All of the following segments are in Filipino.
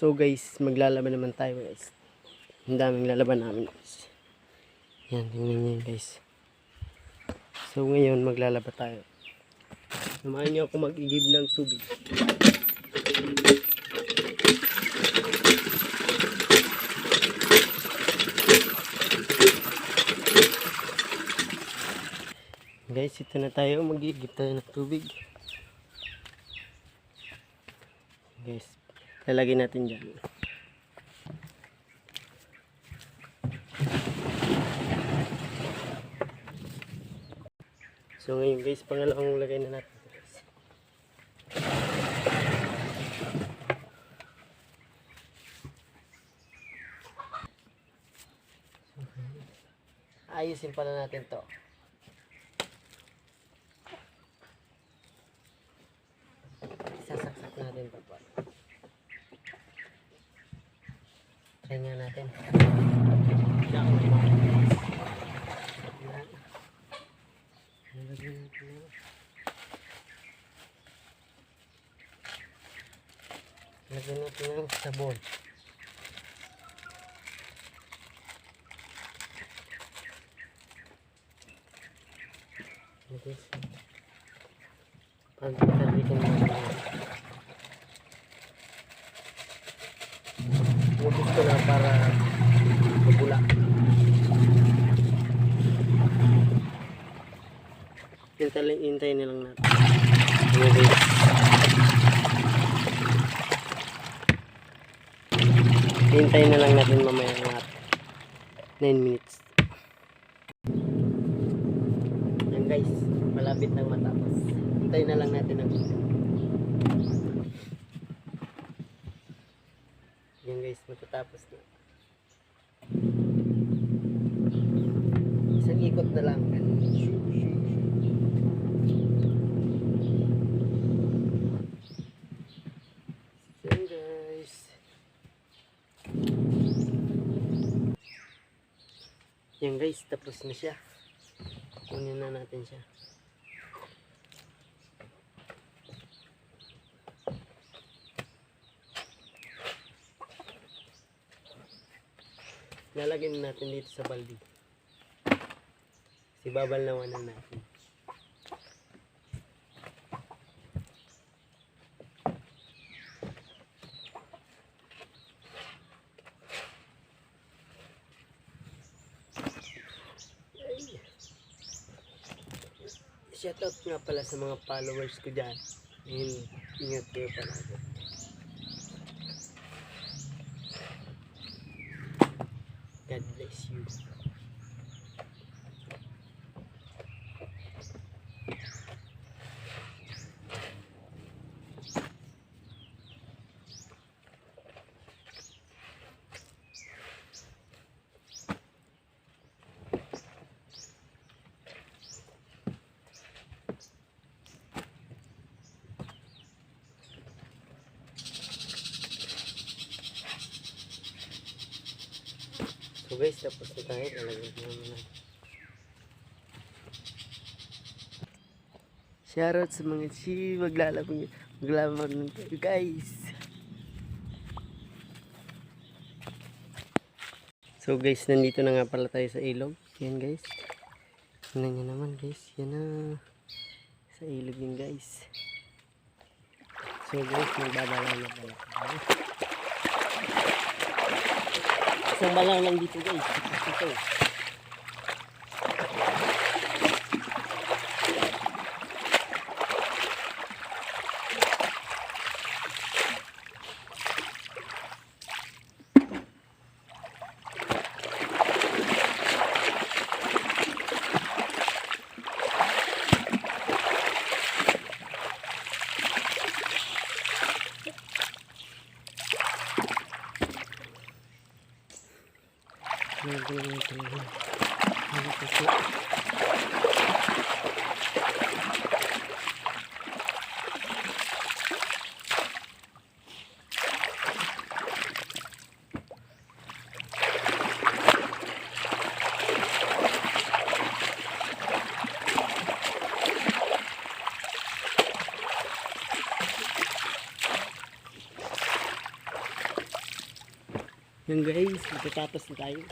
So guys, maglalaban naman tayo guys. Ang daming lalaban namin guys. Yan, tingnan nyo yun guys. So ngayon maglalaba tayo. Samahan nyo ako mag-igib ng tubig. Guys, ito na tayo. Mag-igib tayo ng tubig. Guys, lalagay natin dyan. So ngayon guys, pangalawang lagay na natin. Ayusin pala natin to. Sasaksak natin pa pa. Try nga natin. Lagyan natin ng sabon. Pagkalikin natin. Ubus ko na para mabula. Hintayin na lang natin. Hintayin na lang natin mamaya ng 9 minutes. Yan guys, malapit nang matapos. Hintayin na lang natin ang yan guys, matatapos na. Isang ikot na lang. Yan guys. Yan guys, tapos na siya. Kunin na natin siya. Lalagyan natin dito sa balde. Si babal naman na natin. Shoutout nga pala sa mga followers ko dyan. Ingat kayo palagi. God bless you. So guys, tapos na tayo. Lalagyan naman natin. Shoutout sa mga maglalaban tayo guys. So guys, nandito na nga pala tayo sa ilog. Yan guys. Tingnan nyo naman guys. Yan na. Sa ilog yun guys. So guys, magbabala na pala tayo. Isang balang lang dito guys. Ito. Yan guys, magtatapos na tayo.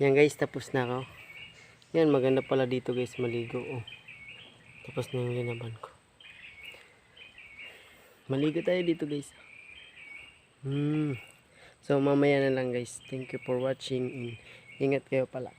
Yan guys, tapos na ako. Yan, maganda pala dito guys, maligo. Oh. Tapos na yung linaban ko. Maligo tayo dito guys. So mamaya na lang guys. Thank you for watching. Ingat kayo pala.